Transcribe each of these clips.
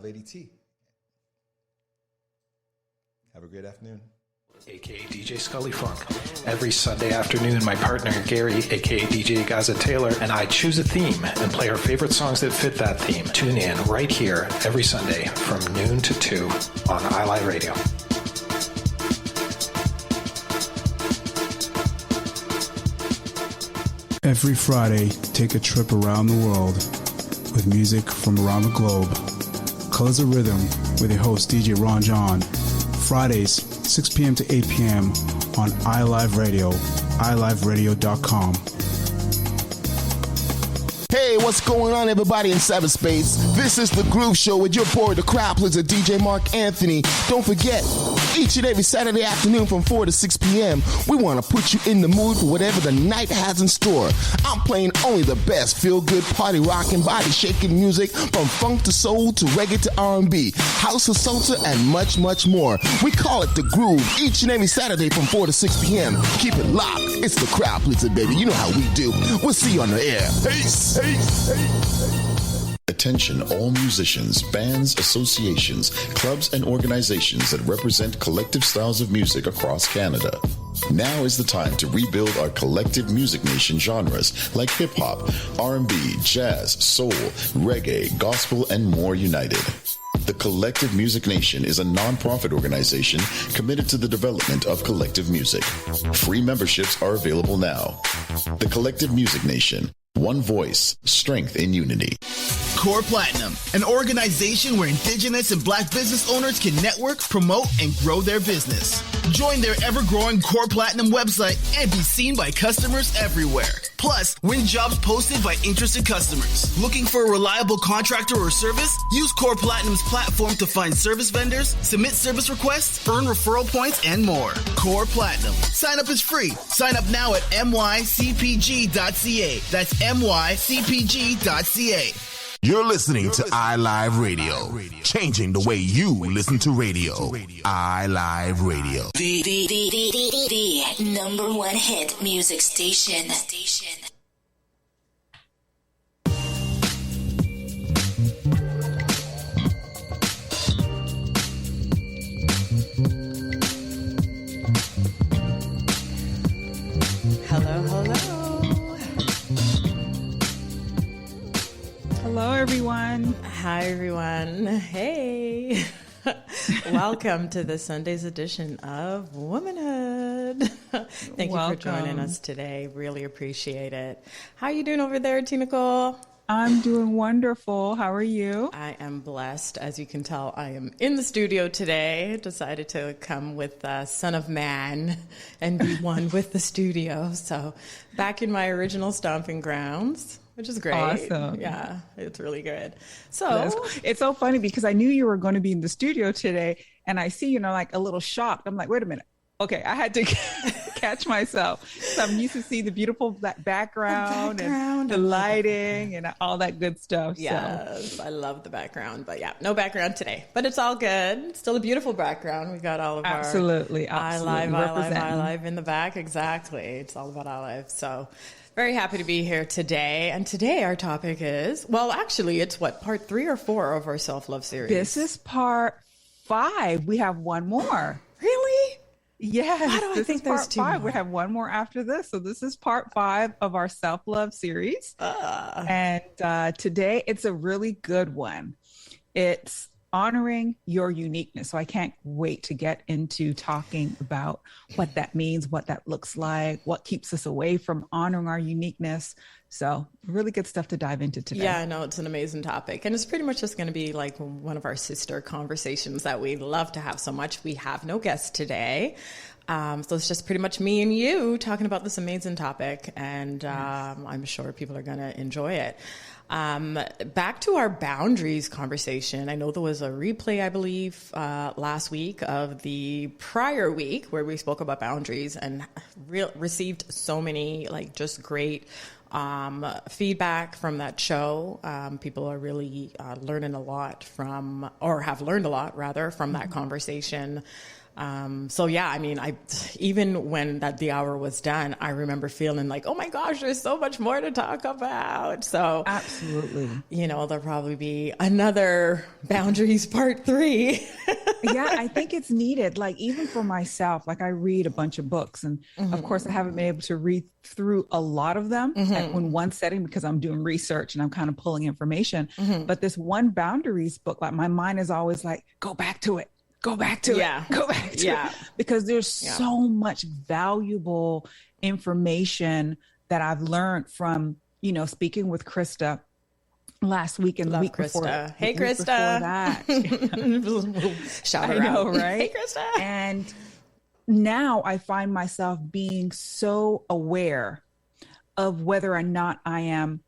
Lady T. Have a great afternoon. AKA DJ Scully Funk. Every Sunday afternoon, my partner Gary, AKA DJ Gaza Taylor, and I choose a theme and play our favorite songs that fit that theme. Tune in right here every Sunday from noon to 2 on iLive Radio. Every Friday, take a trip around the world with music from around the globe. Colors of Rhythm with your host DJ Ron John. Fridays, 6 p.m. to 8 p.m. on iLive Radio, iliveradio.com. Hey, what's going on, everybody in cyberspace? This is The Groove Show with your boy, the crowd pleaser, DJ Mark Anthony. Don't forget, each and every Saturday afternoon from 4 to 6 p.m., we want to put you in the mood for whatever the night has in store. I'm playing only the best feel-good, party rocking, body-shaking music from funk to soul to reggae to R&B, house to salsa, and much, much more. We call it The Groove each and every Saturday from 4 to 6 p.m. Keep it locked. It's the crowd pleaser, baby. You know how we do. We'll see you on the air. Peace. Attention all musicians, bands, associations, clubs, and organizations that represent collective styles of music across Canada. Now is the time to rebuild our collective music nation genres like hip-hop, R&B, jazz, soul, reggae, gospel, and more united. The Collective Music Nation is a non-profit organization committed to the development of collective music. Free memberships are available now. The Collective Music Nation. One voice, strength in unity. Core Platinum, an organization where Indigenous and Black business owners can network, promote, and grow their business. Join their ever-growing Core Platinum website and be seen by customers everywhere. Plus, win jobs posted by interested customers. Looking for a reliable contractor or service? Use Core Platinum's platform to find service vendors, submit service requests, earn referral points, and more. Core Platinum. Sign up is free. Sign up now at mycpg.ca. That's mycpg.ca. You're listening to iLive Radio, changing the way you listen to radio. iLive Radio. The number one hit music station. Hello, everyone. Hi, everyone. Hey. Welcome to the Sunday's edition of Womanhood. Thank you for joining us today. Really appreciate it. How are you doing over there, Tina Nicole? I'm doing wonderful. How are you? I am blessed. As you can tell, I am in the studio today. Decided to come with Son of Man and be one with the studio. So back in my original stomping grounds, which is great. Awesome. Yeah, it's really good. So it's so funny because I knew you were going to be in the studio today and I see, like a little shocked. I'm like, wait a minute. Okay, I had to catch myself. So I'm used to see the beautiful background and the lighting and all that good stuff. Yes, I love the background. But yeah, no background today. But it's all good. Still a beautiful background. We got all of our iLive in the back. Exactly. It's all about iLive. So very happy to be here today. And today our topic is, well, actually, it's part 3 or 4 of our self-love series? This is part 5. We have one more. Really? Yes. Why do I think there's part 5? We have one more after this. So this is part 5 of our self-love series. And today it's a really good one. It's honoring your uniqueness. So I can't wait to get into talking about what that means, what that looks like, what keeps us away from honoring our uniqueness. So really good stuff to dive into today. Yeah, no, it's an amazing topic. And it's pretty much just going to be like one of our sister conversations that we love to have so much. We have no guests today. So it's just pretty much me and you talking about this amazing topic. And I'm sure people are going to enjoy it. Back to our boundaries conversation. I know there was a replay, I believe, last week of the prior week where we spoke about boundaries and received so many just great feedback from that show. People are really learning a lot from, or have learned a lot rather, from that conversation. So yeah, I mean, even when the hour was done, I remember feeling like, oh my gosh, there's so much more to talk about. So absolutely, there'll probably be another boundaries part 3. Yeah, I think it's needed. Like even for myself, like I read a bunch of books, and of course I haven't been able to read through a lot of them in one setting because I'm doing research and I'm kind of pulling information. But this one boundaries book, like my mind is always like, go back to it. Go back to it. Go back to it. Because there's so much valuable information that I've learned from, speaking with Krista last week and the week Krista. Before. Hey, Krista. That. Shout her I know, out. right? Hey, Krista. And now I find myself being so aware of whether or not I am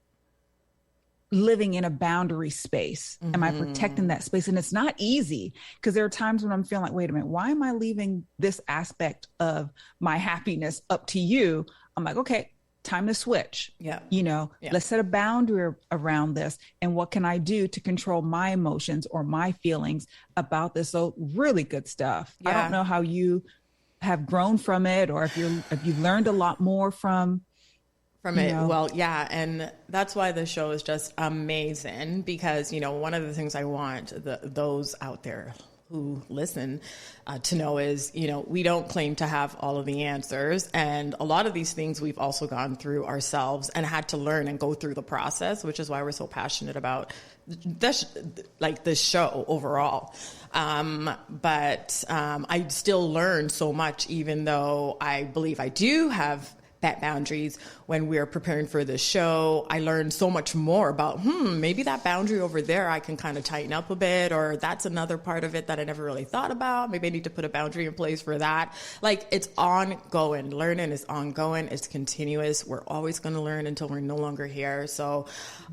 living in a boundary space. Am I protecting that space? And it's not easy because there are times when I'm feeling like, wait a minute, why am I leaving this aspect of my happiness up to you? I'm like, okay, time to switch. Let's set a boundary around this. And what can I do to control my emotions or my feelings about this? So really good stuff. I don't know how you have grown from it or if you've learned a lot more from it. Well, yeah. And that's why the show is just amazing because, one of the things I want those out there who listen to know is, we don't claim to have all of the answers. And a lot of these things we've also gone through ourselves and had to learn and go through the process, which is why we're so passionate about this show overall. But I still learn so much, even though I believe I do have that boundaries. When we're preparing for the show, I learned so much more about, maybe that boundary over there, I can kind of tighten up a bit, or that's another part of it that I never really thought about. Maybe I need to put a boundary in place for that. Like it's ongoing. Learning is ongoing. It's continuous. We're always going to learn until we're no longer here. So,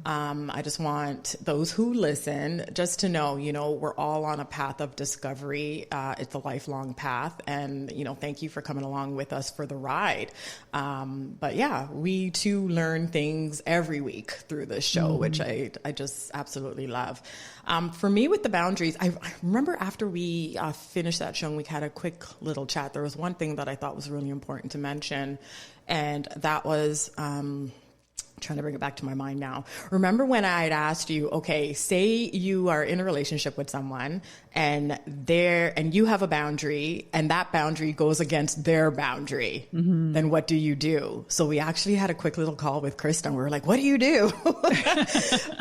I just want those who listen just to know, we're all on a path of discovery. It's a lifelong path. And, thank you for coming along with us for the ride. But yeah, we too learn things every week through this show, which I just absolutely love. For me with the boundaries, I remember after we finished that show and we had a quick little chat, there was one thing that I thought was really important to mention. And that was, trying to bring it back to my mind now. Remember when I had asked you, okay, say you are in a relationship with someone and you have a boundary and that boundary goes against their boundary, then what do you do? So we actually had a quick little call with Krista and we were like, what do you do?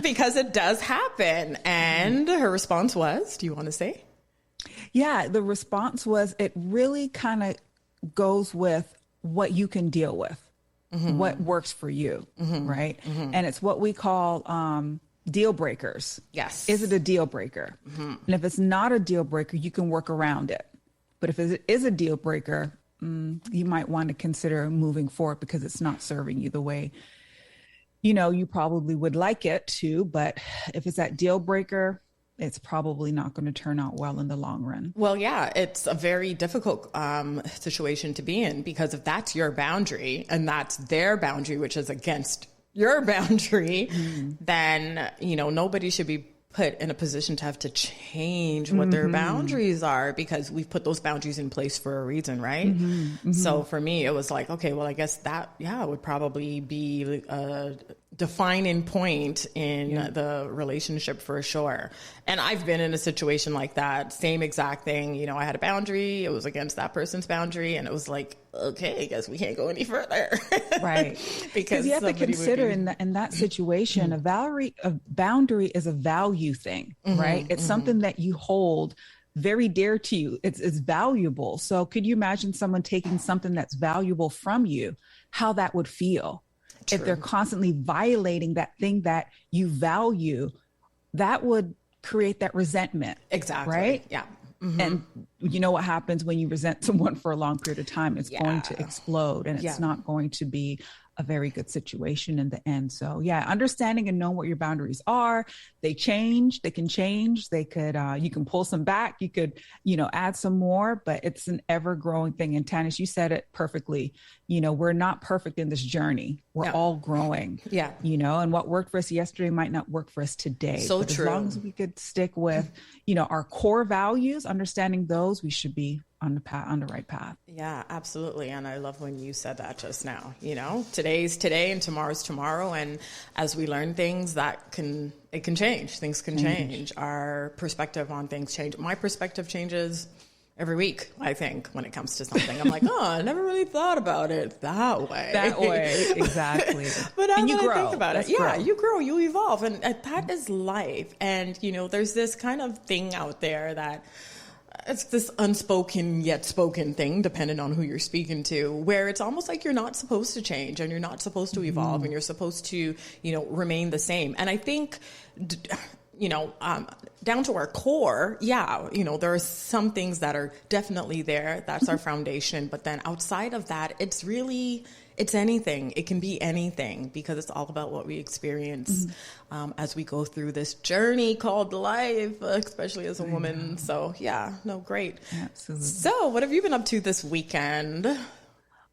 Because it does happen. And her response was, do you want to say? Yeah, the response was, it really kind of goes with what you can deal with. What works for you, right? And it's what we call deal breakers. Yes. Is it a deal breaker? And if it's not a deal breaker, you can work around it. But if it is a deal breaker, you might want to consider moving forward because it's not serving you the way, you probably would like it to. But if it's that deal breaker, it's probably not going to turn out well in the long run. Well, yeah, it's a very difficult situation to be in because if that's your boundary and that's their boundary, which is against your boundary, then, nobody should be put in a position to have to change what their boundaries are because we've put those boundaries in place for a reason, right? So for me, it was like, okay, well, I guess that, would probably be a defining point in the relationship for sure. And I've been in a situation like that, same exact thing. I had a boundary, it was against that person's boundary, and it was like, okay, I guess we can't go any further. Right. Because you have to consider in that situation, a boundary is a value thing, right? It's something that you hold very dear to you. It's valuable. So could you imagine someone taking something that's valuable from you, how that would feel? True. If they're constantly violating that thing that you value, that would create that resentment. Exactly. Right? Yeah. And you know what happens when you resent someone for a long period of time? It's going to explode and it's not going to be a very good situation in the end. So understanding and knowing what your boundaries are. They change, they can change. They could, you can pull some back, you could, add some more, but it's an ever growing thing. And Tanis, you said it perfectly. We're not perfect in this journey. We're all growing, and what worked for us yesterday might not work for us today. So but true. As long as we could stick with, our core values, understanding those, we should be on the right path. Yeah, absolutely. And I love when you said that just now. Today's today and tomorrow's tomorrow. And as we learn things, it can change. Things can change. Our perspective on things change. My perspective changes every week, I think, when it comes to something. I'm like, I never really thought about it that way. That way, exactly. But and you grow. Think about it, you grow, you evolve, and that is life. And there's this kind of thing out there that it's this unspoken yet spoken thing, depending on who you're speaking to, where it's almost like you're not supposed to change and you're not supposed to evolve and you're supposed to, remain the same. And I think, down to our core, there are some things that are definitely there. That's our foundation. But then outside of that, it's anything. It can be anything because it's all about what we experience as we go through this journey called life, especially as a woman. So, great. Absolutely. So what have you been up to this weekend?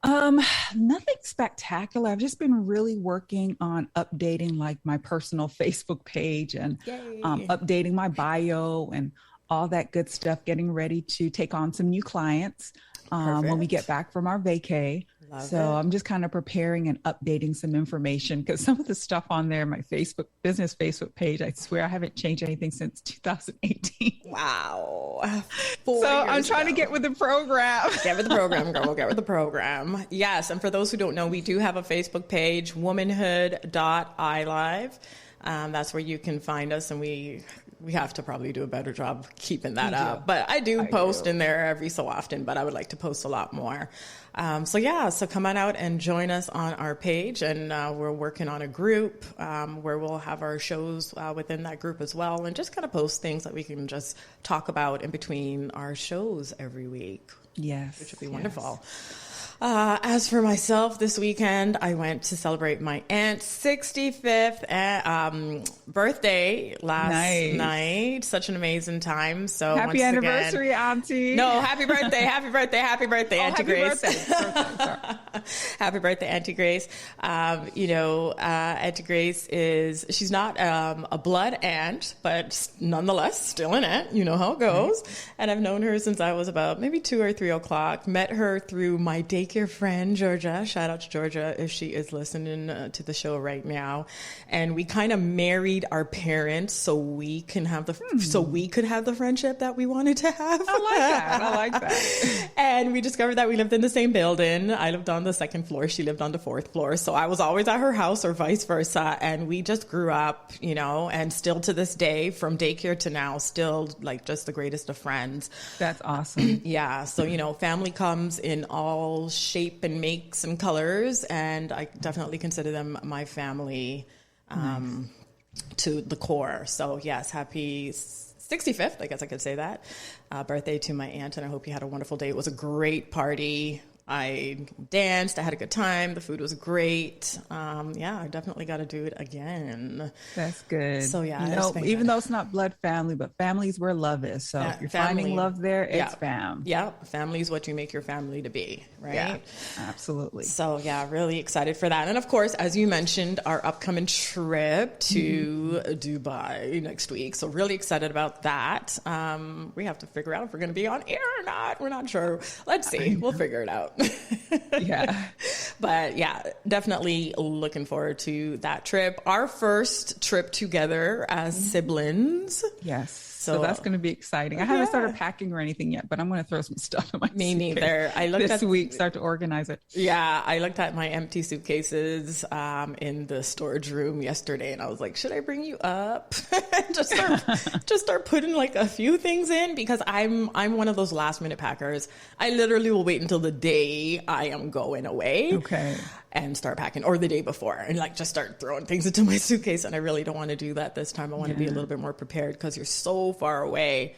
Nothing spectacular. I've just been really working on updating like my personal Facebook page and updating my bio and all that good stuff, getting ready to take on some new clients when we get back from our vacay. I'm just kind of preparing and updating some information because some of the stuff on there, my business Facebook page, I swear I haven't changed anything since 2018. Wow. I'm trying to get with the program. Get with the program, girl. Get with the program. Yes. And for those who don't know, we do have a Facebook page, womanhood.ilive. That's where you can find us. And we have to probably do a better job keeping that up. But I do post in there every so often, but I would like to post a lot more. So come on out and join us on our page. And we're working on a group where we'll have our shows within that group as well. And just kind of post things that we can just talk about in between our shows every week. Yes. Which would be wonderful. As for myself, this weekend, I went to celebrate my aunt's 65th birthday last night. Such an amazing time. So happy anniversary, Auntie. No, happy birthday, Auntie Grace. Happy birthday, Auntie Grace. Auntie Grace she's not a blood aunt, but nonetheless, still an aunt. You know how it goes. And I've known her since I was about maybe 2 or 3 o'clock. Met her through my daycare friend, Georgia. Shout out to Georgia if she is listening to the show right now. And we kind of married our parents so we can have so we could have the friendship that we wanted to have. I like that. And we discovered that we lived in the same building. I lived on the 2nd floor. She lived on the 4th floor. So I was always at her house or vice versa. And we just grew up, and still to this day, from daycare to now, still like just the greatest of friends. That's awesome. Yeah. So, family comes in all shape and makes and colors. And I definitely consider them my family to the core. So yes, happy 65th, I guess I could say that, birthday to my aunt. And I hope you had a wonderful day. It was a great party. I danced. I had a good time. The food was great. I definitely got to do it again. That's good. So even though it's not blood family, but family's where love is. So if you're finding love there, it's fam. Yeah, family is what you make your family to be, right? Yeah, absolutely. So really excited for that. And of course, as you mentioned, our upcoming trip to Dubai next week. So really excited about that. We have to figure out if we're going to be on air or not. We're not sure. Let's see. We'll figure it out. But definitely looking forward to that trip. Our first trip together as siblings. Yes. So that's going to be exciting. I haven't started packing or anything yet, but I'm going to throw some stuff in my Me suitcase neither. I looked this week, start to organize it. Yeah, I looked at my empty suitcases in the storage room yesterday, and I was like, should I bring you up? just start putting like a few things in, because I'm one of those last minute packers. I literally will wait until the day I am going away. Okay. And start packing, or the day before, and like just start throwing things into my suitcase. And I really don't want to do that this time. I want to be a little bit more prepared because you're so far away.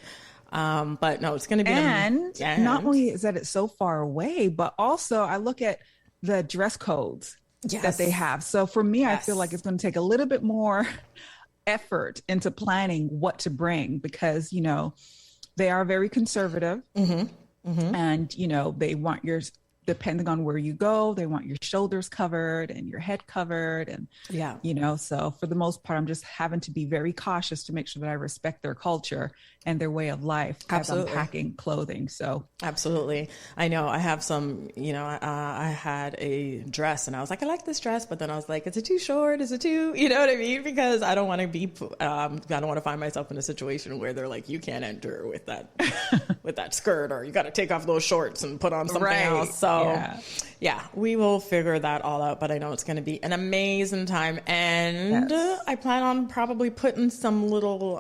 But no, it's going to be. And not only is that it's so far away, but also I look at the dress codes that they have. So for me, I feel like it's going to take a little bit more effort into planning what to bring, because, they are very conservative. And, they want depending on where you go, they want your shoulders covered and your head covered. And, so for the most part, I'm just having to be very cautious to make sure that I respect their culture and their way of life as I'm packing clothing. So absolutely. I know I have some, I had a dress and I was like, I like this dress, but then I was like, is it too short? Is it too, you know what I mean? Because I don't want to be, I don't want to find myself in a situation where they're like, you can't enter with that, with that skirt, or you got to take off those shorts and put on something else. So yeah, we will figure that all out, but I know it's going to be an amazing time. And I plan on probably putting some little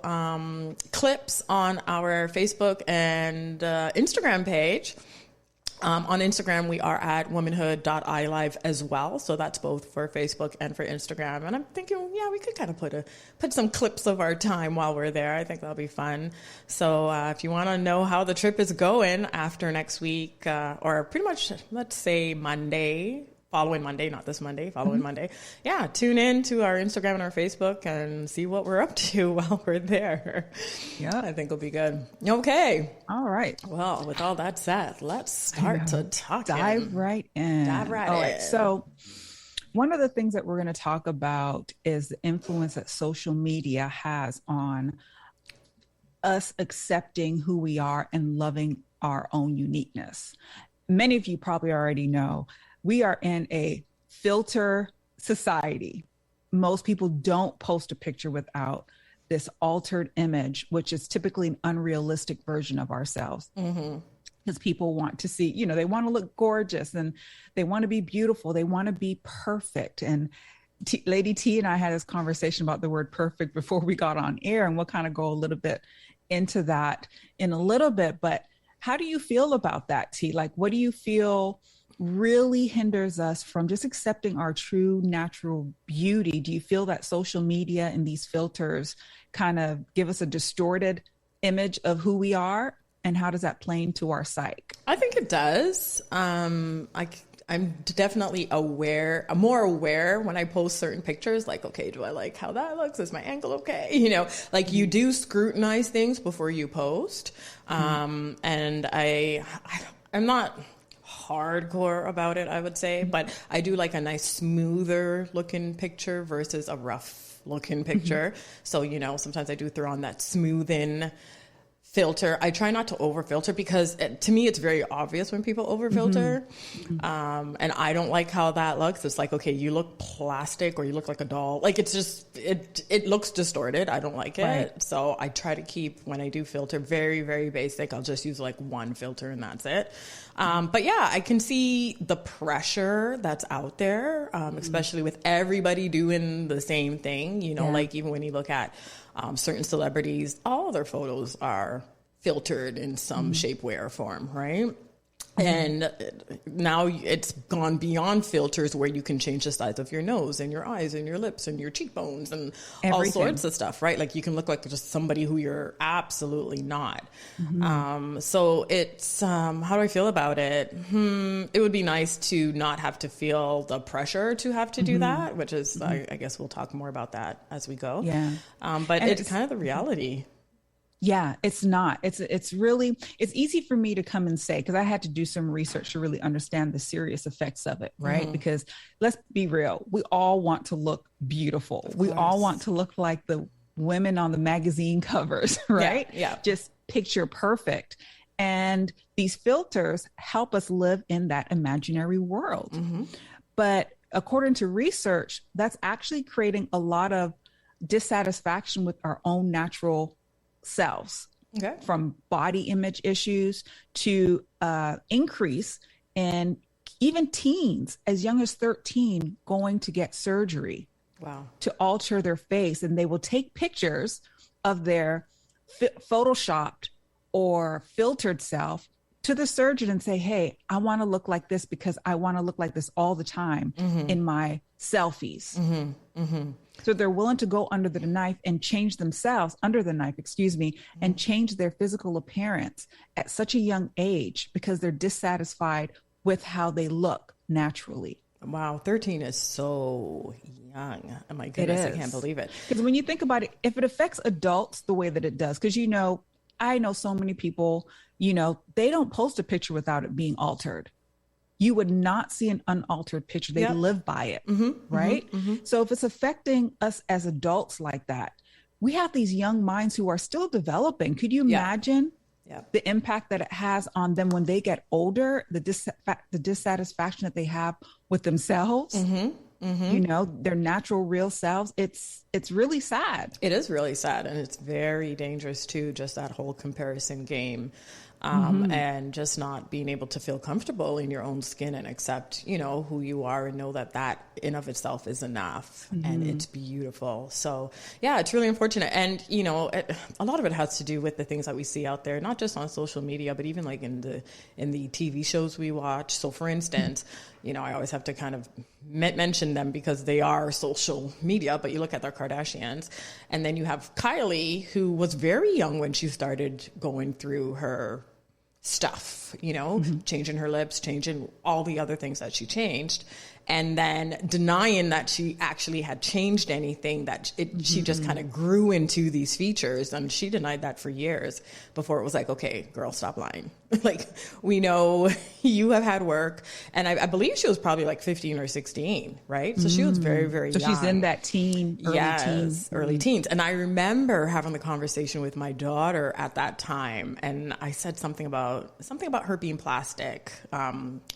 clips on our Facebook and Instagram page. On Instagram, we are at womanhood.ilive as well. So that's both for Facebook and for Instagram. And I'm thinking, we could kind of put some clips of our time while we're there. I think that'll be fun. So if you want to know how the trip is going after next week, or pretty much, let's say following Monday, not this Monday, following Monday. Yeah, tune in to our Instagram and our Facebook and see what we're up to while we're there. Yeah, I think it'll be good. Okay. All right. Well, with all that said, let's start to talk. Dive right in. All right. So one of the things that we're going to talk about is the influence that social media has on us accepting who we are and loving our own uniqueness. Many of you probably already know we are in a filter society. Most people don't post a picture without this altered image, which is typically an unrealistic version of ourselves. Because people want to see, they want to look gorgeous and they want to be beautiful. They want to be perfect. And Lady T and I had this conversation about the word perfect before we got on air, and we'll kind of go a little bit into that in a little bit. But how do you feel about that, T? Like, what do you feel really hinders us from just accepting our true natural beauty? Do you feel that social media and these filters kind of give us a distorted image of who we are? And how does that play into our psyche? I think it does. I'm definitely more aware when I post certain pictures, like, okay, do I like how that looks? Is my angle okay? You do scrutinize things before you post. And I'm not hardcore about it, I would say, but I do like a nice smoother looking picture versus a rough looking picture. So, sometimes I do throw on that smoothing filter. I try not to over filter because to me, it's very obvious when people over filter. And I don't like how that looks. It's like, okay, you look plastic or you look like a doll. Like, it's just, it looks distorted. I don't like it. Right. So I try to keep, when I do filter, very, very basic. I'll just use like one filter and that's it. But yeah, I can see the pressure that's out there, especially with everybody doing the same thing, like even when you look at certain celebrities, all their photos are filtered in some shape, way, or form, right? And now it's gone beyond filters where you can change the size of your nose and your eyes and your lips and your cheekbones and all sorts of stuff, right? Like you can look like just somebody who you're absolutely not. So it's, how do I feel about it? It would be nice to not have to feel the pressure to have to do that, which is, I guess we'll talk more about that as we go. Yeah. But it's kind of the reality. Yeah, it's not. It's easy for me to come and say, because I had to do some research to really understand the serious effects of it, right? Because let's be real, we all want to look beautiful. We all want to look like the women on the magazine covers, right? Yeah. Just picture perfect. And these filters help us live in that imaginary world. But according to research, that's actually creating a lot of dissatisfaction with our own natural selves, from body image issues to increase in even teens as young as 13 going to get surgery to alter their face. And they will take pictures of their photoshopped or filtered self to the surgeon and say, hey, I want to look like this because I want to look like this all the time in my selfies. So they're willing to go under the knife and change themselves and change their physical appearance at such a young age because they're dissatisfied with how they look naturally. Wow, 13 is so young. Oh my goodness, I can't believe it. Because when you think about it, if it affects adults the way that it does, because I know so many people, they don't post a picture without it being altered. you would not see an unaltered picture. They live by it, right? So if it's affecting us as adults like that, we have these young minds who are still developing. Could you imagine the impact that it has on them when they get older, the dissatisfaction that they have with themselves, you know, their natural real selves? It's really sad. It is really sad. And it's very dangerous too, just that whole comparison game. And just not being able to feel comfortable in your own skin and accept, you know, who you are and know that that in of itself is enough and it's beautiful. So yeah, it's really unfortunate. And, you know, a lot of it has to do with the things that we see out there, not just on social media, but even like in the TV shows we watch. So for instance, you know, I always have to kind of mention them because they are social media, but you look at the Kardashians and then you have Kylie, who was very young when she started going through her stuff, you know, changing her lips, changing all the other things that she changed, and then denying that she actually had changed anything, that she just kind of grew into these features. And she denied that for years before it was like, okay, girl, stop lying. Like, we know you have had work. And I believe she was probably like 15 or 16, right? So she was very, very young. So she's in that early teens. And I remember having the conversation with my daughter at that time. And I said something about her being plastic,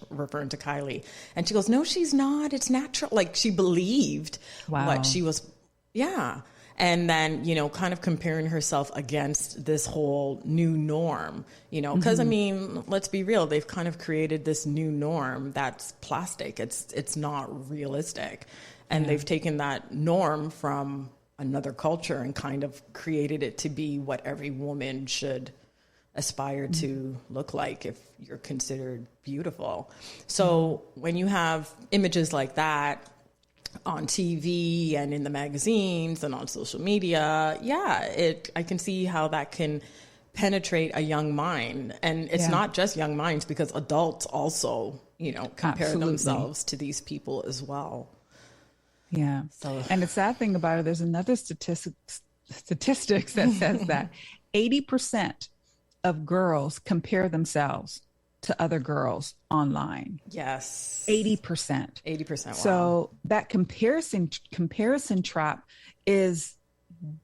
referring to Kylie. And she goes, no, she's not. It's natural. Like, she believed what she was. Yeah. And then, you know, kind of comparing herself against this whole new norm, you know, because I mean, let's be real. They've kind of created this new norm that's plastic. It's not realistic. And they've taken that norm from another culture and kind of created it to be what every woman should aspire to look like if you're considered beautiful. So when you have images like that on TV and in the magazines and on social media, I can see how that can penetrate a young mind. And it's not just young minds, because adults also, you know, compare themselves to these people as well. Yeah. So, and the sad thing about it, there's another statistics that says that 80% of girls compare themselves to other girls online. Yes. 80%. 80%. Wow. So that comparison trap is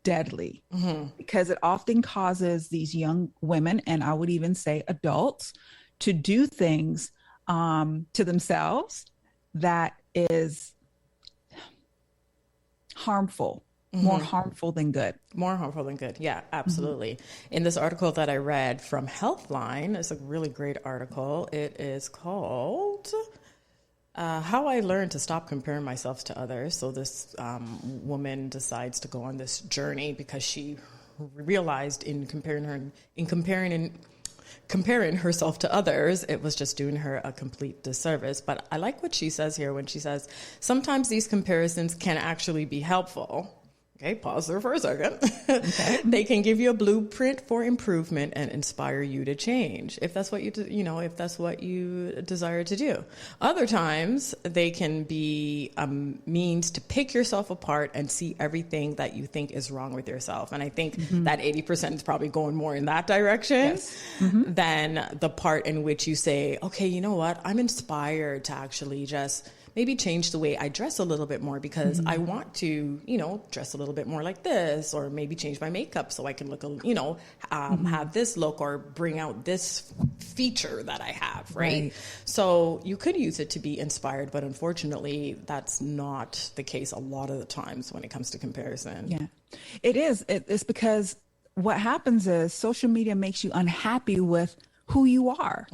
deadly because it often causes these young women, and I would even say adults, to do things to themselves that is harmful. More harmful than good. More harmful than good. Yeah, absolutely. In this article that I read from Healthline, it's a really great article. It is called How I Learned to Stop Comparing Myself to Others. So this woman decides to go on this journey because she realized in comparing herself to others, it was just doing her a complete disservice. But I like what she says here when she says, sometimes these comparisons can actually be helpful. Okay, pause there for a second. Okay. They can give you a blueprint for improvement and inspire you to change, if that's what if that's what you desire to do. Other times, they can be a means to pick yourself apart and see everything that you think is wrong with yourself. And I think that 80% is probably going more in that direction than the part in which you say, okay, you know what? I'm inspired to actually just maybe change the way I dress a little bit more because I want to, dress a little bit more like this, or maybe change my makeup so I can look, have this look or bring out this feature that I have, right? So you could use it to be inspired, but unfortunately, that's not the case a lot of the times when it comes to comparison. Yeah, it is. It's because what happens is social media makes you unhappy with who you are.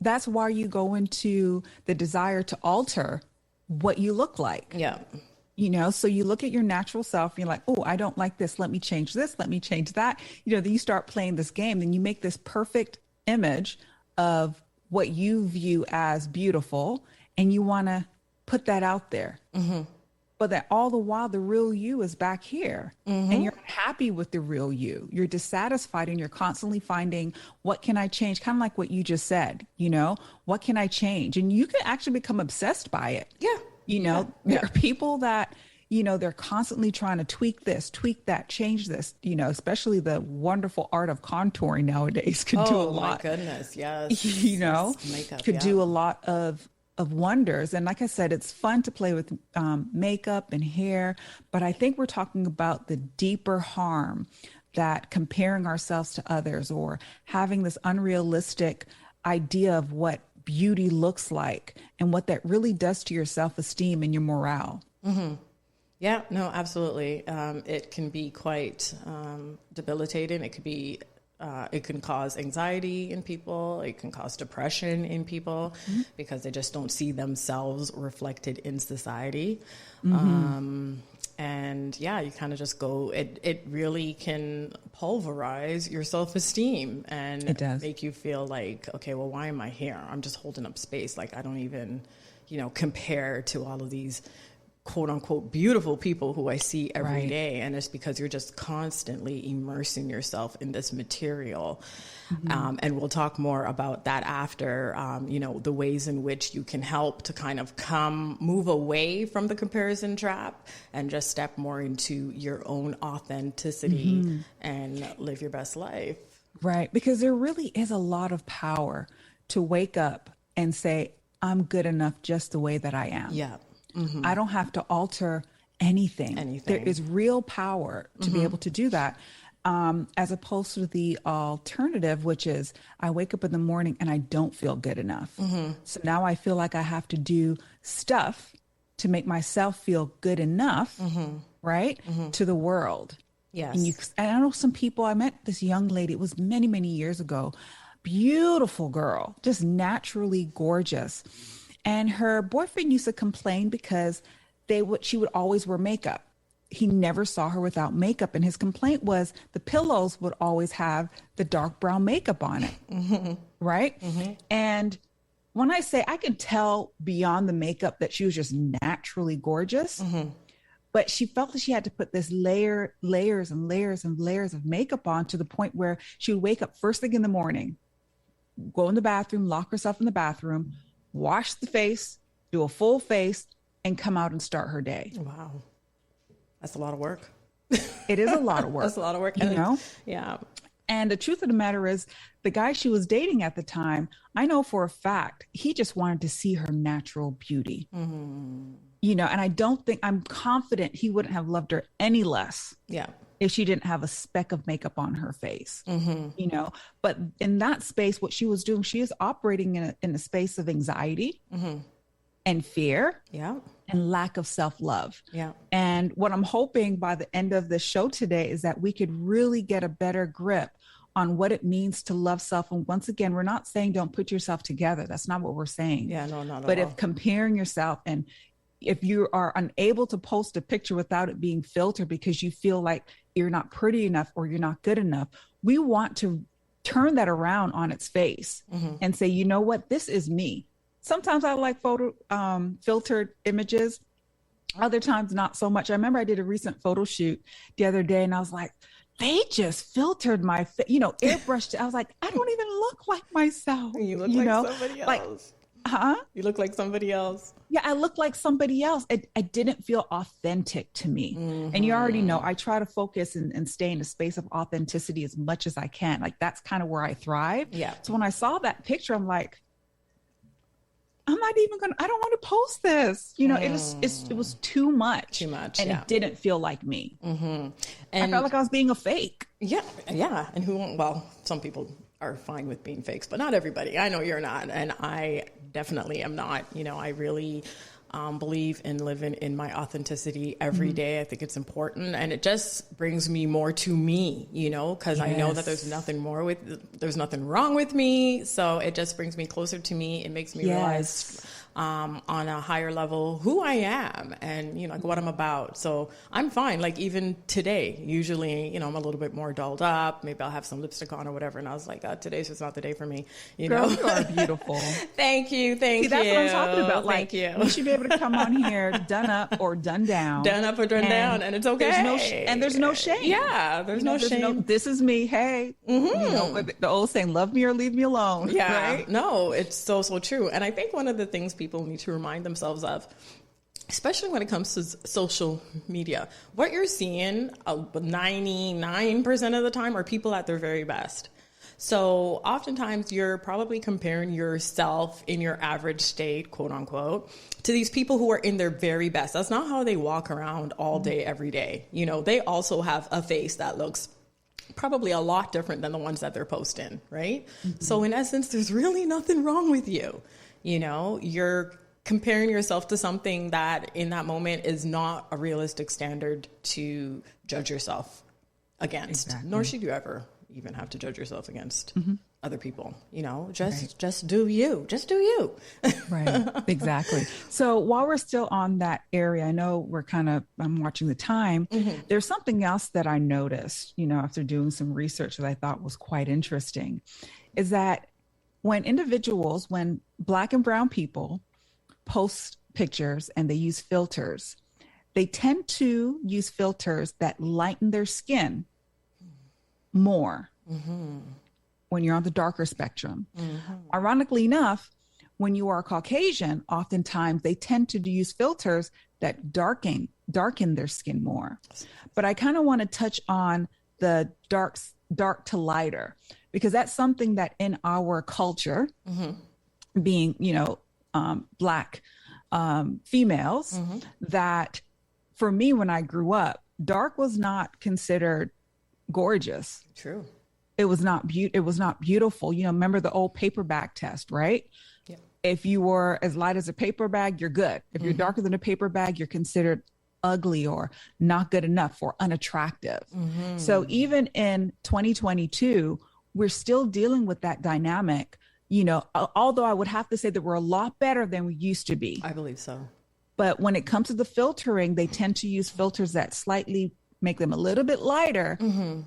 That's why you go into the desire to alter what you look like. Yeah. So you look at your natural self and you're like, oh, I don't like this. Let me change this. Let me change that. Then you start playing this game. Then you make this perfect image of what you view as beautiful. And you want to put that out there. But that all the while, the real you is back here and you're happy with the real you. You're dissatisfied and you're constantly finding, what can I change? Kind of like what you just said, what can I change? And you can actually become obsessed by it. Yeah. There are people that, they're constantly trying to tweak this, tweak that, change this, especially the wonderful art of contouring nowadays could do a lot. Oh my goodness. Yes. Makeup, could do a lot of wonders. And like I said, it's fun to play with makeup and hair, but I think we're talking about the deeper harm that comparing ourselves to others or having this unrealistic idea of what beauty looks like and what that really does to your self-esteem and your morale. Mm-hmm. Yeah, no, absolutely. It can be quite debilitating. It can cause anxiety in people. It can cause depression in people because they just don't see themselves reflected in society. And yeah, you kind of just go, it really can pulverize your self-esteem and make you feel like, okay, well, why am I here? I'm just holding up space. Like I don't even, compare to all of these quote unquote beautiful people who I see every day. And it's because you're just constantly immersing yourself in this material. And we'll talk more about that after, the ways in which you can help to kind of move away from the comparison trap and just step more into your own authenticity and live your best life. Right. Because there really is a lot of power to wake up and say, I'm good enough just the way that I am. Yeah. I don't have to alter anything. There is real power to be able to do that, as opposed to the alternative, which is I wake up in the morning and I don't feel good enough. So now I feel like I have to do stuff to make myself feel good enough, right, to the world. Yes. And I know some people, I met this young lady, it was many, many years ago, beautiful girl, just naturally gorgeous. And her boyfriend used to complain because she would always wear makeup. He never saw her without makeup. And his complaint was the pillows would always have the dark brown makeup on it. Right. And when I say I can tell beyond the makeup that she was just naturally gorgeous, but she felt that she had to put this layers and layers and layers of makeup on to the point where she would wake up first thing in the morning, go in the bathroom, lock herself in the bathroom, wash the face, do a full face, and come out and start her day. Wow. That's a lot of work. It is a lot of work. That's a lot of work. Yeah. And the truth of the matter is, the guy she was dating at the time, I know for a fact, he just wanted to see her natural beauty. And I'm confident he wouldn't have loved her any less. Yeah. If she didn't have a speck of makeup on her face, but in that space, what she was doing, she is operating in a space of anxiety and fear and lack of self-love. Yeah. And what I'm hoping by the end of the show today is that we could really get a better grip on what it means to love self. And once again, we're not saying don't put yourself together. That's not what we're saying. Yeah, no, not at all. But if comparing yourself and if you are unable to post a picture without it being filtered because you feel like you're not pretty enough or you're not good enough, we want to turn that around on its face and say, you know what, this is me. Sometimes I like filtered images. Other times, not so much. I remember I did a recent photo shoot the other day and I was like, they just filtered my face, airbrushed. I was like, I don't even look like myself. You look like somebody else. You look like somebody else. Yeah, I look like somebody else. I didn't feel authentic to me. And you already know, I try to focus and stay in a space of authenticity as much as I can. Like, that's kind of where I thrive. Yeah. So when I saw that picture, I'm like, I'm not even I don't want to post this. It was too much. And it didn't feel like me. And I felt like I was being a fake. Yeah. Yeah. And some people are fine with being fakes, but not everybody. I know you're not. And I definitely am not. I really believe in living in my authenticity every day. I think it's important. And it just brings me more to me, because I know that there's nothing wrong with me. So it just brings me closer to me. It makes me realize on a higher level who I am and, like what I'm about. So I'm fine. Like even today, usually, I'm a little bit more dolled up. Maybe I'll have some lipstick on or whatever. And I was like, today's just not the day for me. Girl, you are beautiful. Thank you. See, that's what I'm talking about. Like, you should be able to come on here done up or done down. Done up or done down. And it's okay. There's no shame. Yeah. There's no shame. This is me. Hey, the old saying, love me or leave me alone. Yeah. Right? No, it's so true. And I think one of the things people need to remind themselves of especially when it comes to social media, what you're seeing 99% of the time are people at their very best. So oftentimes you're probably comparing yourself in your average state, quote unquote, to these people who are in their very best. That's not how they walk around all day, every day. You know, they also have a face that looks probably a lot different than the ones that they're posting, right? Mm-hmm. So in essence, there's really nothing wrong with you. You know, you're comparing yourself to something that in that moment is not a realistic standard to judge yourself against, nor should you ever even have to judge yourself against other people. You know, just do you. Right. Exactly. So while we're still on that area, I know I'm watching the time. There's something else that I noticed, you know, after doing some research that I thought was quite interesting, is that when Black and brown people post pictures and they use filters, they tend to use filters that lighten their skin more when you're on the darker spectrum. Ironically enough, when you are Caucasian, oftentimes they tend to use filters that darken their skin more. But I kind of want to touch on the dark to lighter, because that's something that in our culture, being, you know, Black females, that for me, when I grew up, dark was not considered gorgeous. True. It was not beautiful. You know, remember the old paper bag test, right? Yeah. If you were as light as a paper bag, you're good. If you're darker than a paper bag, you're considered ugly or not good enough or unattractive. So even in 2022, we're still dealing with that dynamic, you know, although I would have to say that we're a lot better than we used to be. I believe so. But when it comes to the filtering, they tend to use filters that slightly make them a little bit lighter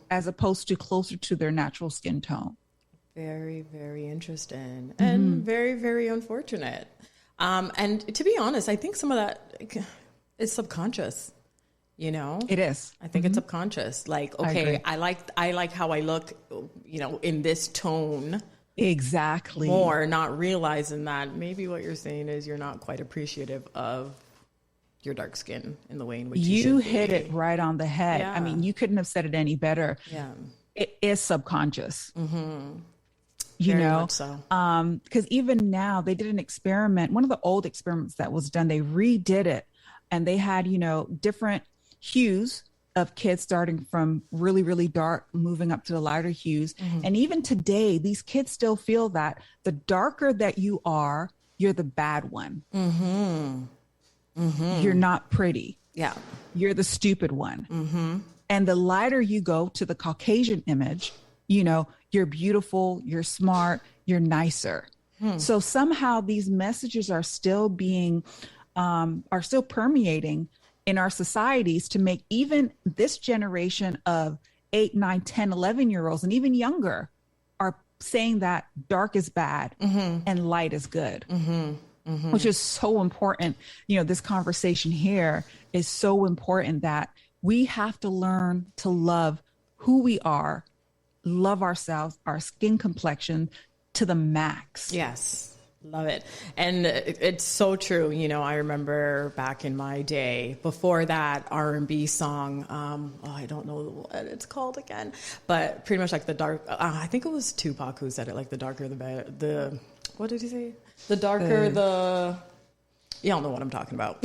as opposed to closer to their natural skin tone. Very, very interesting and very, very unfortunate. And to be honest, I think some of that is subconscious. You know, it is. I think it's subconscious. Like, okay, I like how I look, you know, in this tone. Exactly. More, not realizing that maybe what you're saying is you're not quite appreciative of your dark skin in the way in which you hit it right on the head. Yeah. I mean, you couldn't have said it any better. Yeah. It is subconscious. You Very know, much so. Because even now they did an experiment. One of the old experiments that was done, they redid it, and they had, you know, different hues of kids starting from really, really dark, moving up to the lighter hues. And even today, these kids still feel that the darker that you are, you're the bad one. You're not pretty. Yeah. You're the stupid one. And the lighter you go to the Caucasian image, you know, you're beautiful, you're smart, you're nicer. So somehow these messages are still being, are still permeating in our societies to make even this generation of 8, 9, 10, 11-year-olds and even younger are saying that dark is bad and light is good. Which is so important. You know, this conversation here is so important that we have to learn to love who we are, love ourselves, our skin complexion to the max. Yes. Love it. And it's so true. You know, I remember back in my day, before that R&B song, I don't know what it's called again, but pretty much like the dark, I think it was Tupac who said it, like the darker the better, what did he say? The darker y'all know what I'm talking about.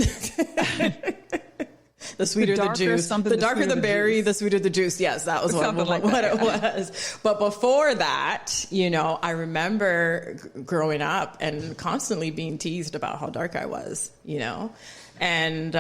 The sweeter the juice. The darker the berry, the sweeter the juice. Yes, that was what it was. But before that, you know, I remember growing up and constantly being teased about how dark I was, you know. And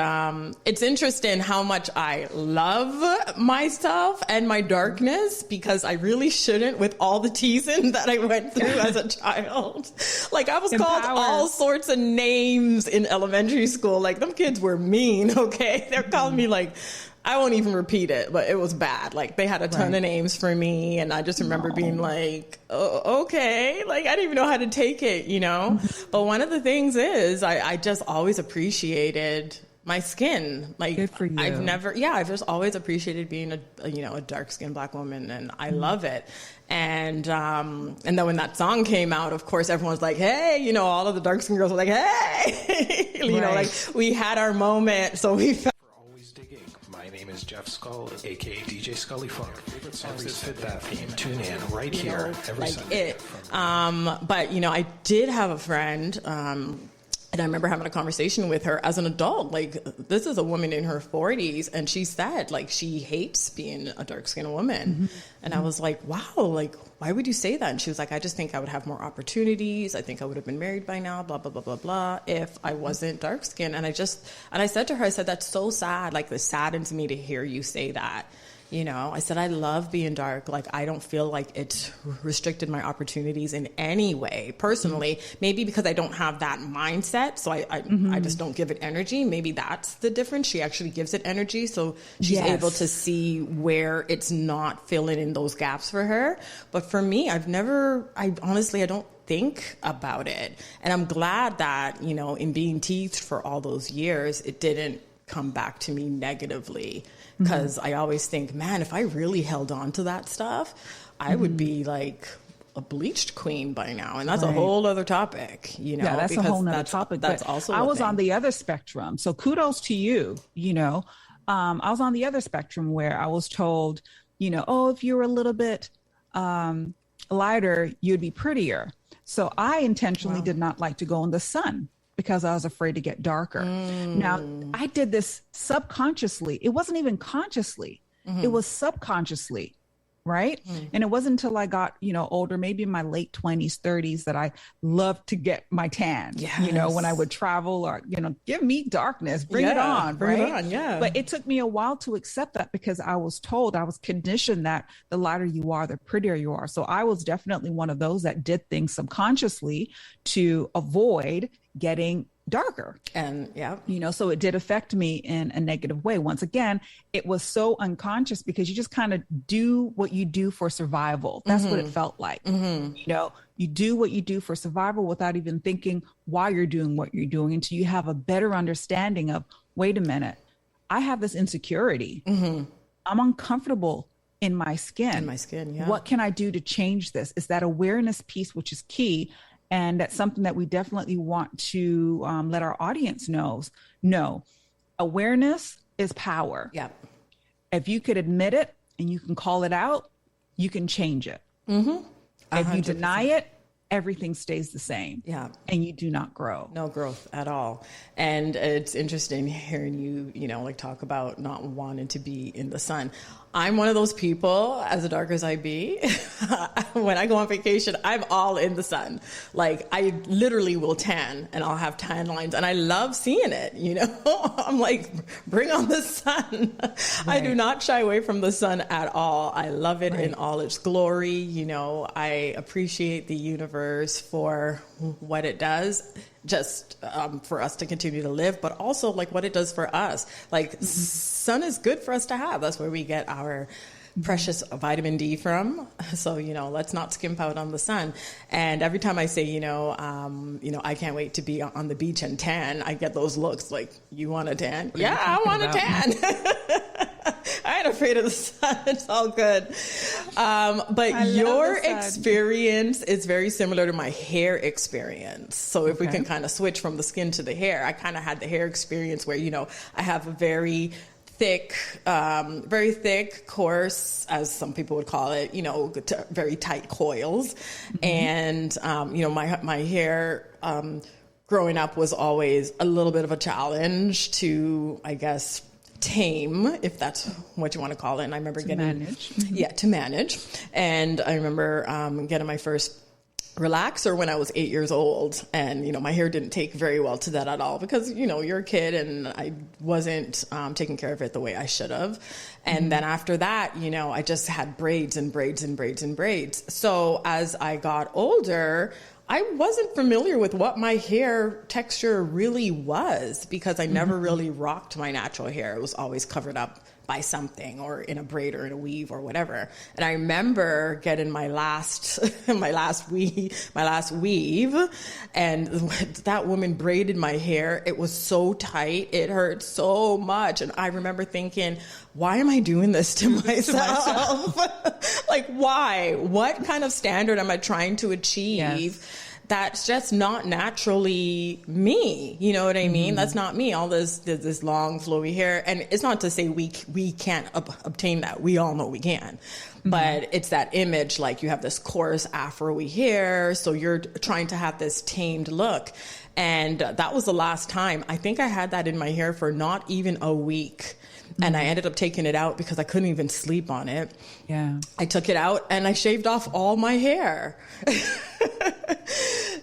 it's interesting how much I love myself and my darkness, because I really shouldn't, with all the teasing that I went through as a child. Like, I was called all sorts of names in elementary school. Like, them kids were mean, okay? They're calling me, like, I won't even repeat it, but it was bad. Like, they had a ton of names for me, and I just remember being like, oh, okay. Like, I didn't even know how to take it, you know? But one of the things is I just always appreciated my skin. Like, good for you. I've just always appreciated being a dark-skinned Black woman, and I love it. And then when that song came out, of course, everyone's like, hey, all of the dark-skinned girls were like, hey, like we had our moment. So we felt. Always digging. My name is Jeff Skull, aka DJ Scully Funk. Favorite songs that fit that theme. Tune in right here every Sunday. But I did have a friend. And I remember having a conversation with her as an adult. Like, this is a woman in her 40s, and she said, like, she hates being a dark-skinned woman. Mm-hmm. And I was like, wow, like, why would you say that? And she was like, I just think I would have more opportunities. I think I would have been married by now, blah, blah, blah, blah, blah, if I wasn't dark-skinned. And I said to her, that's so sad. Like, this saddens me to hear you say that. I said, I love being dark. Like, I don't feel like it's restricted my opportunities in any way, personally. Maybe because I don't have that mindset, so I just don't give it energy. Maybe that's the difference. She actually gives it energy, so she's able to see where it's not filling in those gaps for her. But for me, I don't think about it. And I'm glad that, in being teased for all those years, it didn't come back to me negatively. Because I always think, man, if I really held on to that stuff, I would be like a bleached queen by now. And that's a whole other topic, Yeah, that's a whole other topic. That's also I was on the other spectrum. So kudos to you, I was on the other spectrum where I was told, if you were a little bit lighter, you'd be prettier. So I intentionally did not like to go in the sun, because I was afraid to get darker. Now, I did this subconsciously. It wasn't even consciously. It was subconsciously, right? And it wasn't until I got, older, maybe in my late 20s, 30s, that I loved to get my tan, when I would travel or, give me darkness, bring it on, bring right? It on, yeah. But it took me a while to accept that, because I was conditioned that the lighter you are, the prettier you are. So I was definitely one of those that did things subconsciously to avoid getting darker. And so it did affect me in a negative way. Once again, it was so unconscious, because you just kind of do what you do for survival. That's what it felt like. You do what you do for survival without even thinking why you're doing what you're doing, until you have a better understanding of, wait a minute, I have this insecurity. I'm uncomfortable in my skin. What can I do to change this? It's that awareness piece, which is key. And that's something that we definitely want to let our audience know. Awareness is power. Yeah. If you could admit it and you can call it out, you can change it. If you deny it, everything stays the same. Yeah. And you do not grow. No growth at all. And it's interesting hearing you, talk about not wanting to be in the sun. I'm one of those people, as dark as I be, when I go on vacation, I'm all in the sun. Like, I literally will tan, and I'll have tan lines, and I love seeing it, I'm like, bring on the sun. Right. I do not shy away from the sun at all. I love it in all its glory. I appreciate the universe for what it does, just for us to continue to live, but also like what it does for us. Like, sun is good for us to have. That's where we get our precious vitamin D from. So, let's not skimp out on the sun. And every time I say, I can't wait to be on the beach and tan, I get those looks like, you want a tan? Yeah, I want a tan. I ain't afraid of the sun. It's all good. But your experience is very similar to my hair experience. So if we can kind of switch from the skin to the hair, I kind of had the hair experience where, I have a very thick, coarse, as some people would call it, very tight coils. And, my hair, growing up was always a little bit of a challenge to, I guess, tame, if that's what you want to call it. And I remember to manage. And I remember getting my first relaxer when I was 8 years old. And, my hair didn't take very well to that at all, because, you're a kid, and I wasn't taking care of it the way I should have. And then after that, I just had braids and braids and braids and braids. So as I got older, I wasn't familiar with what my hair texture really was because I never really rocked my natural hair. It was always covered up by something or in a braid or in a weave or whatever. And I remember getting my last weave, and that woman braided my hair. It was so tight. It hurt so much. And I remember thinking, why am I doing this to myself? Like, why? What kind of standard am I trying to achieve? Yes. That's just not naturally me. You know what I mean? That's not me. All this long, flowy hair. And it's not to say we can't obtain that. We all know we can. But it's that image, like you have this coarse afro-y hair, so you're trying to have this tamed look. And that was the last time. I think I had that in my hair for not even a week. And I ended up taking it out because I couldn't even sleep on it. Yeah. I took it out and I shaved off all my hair.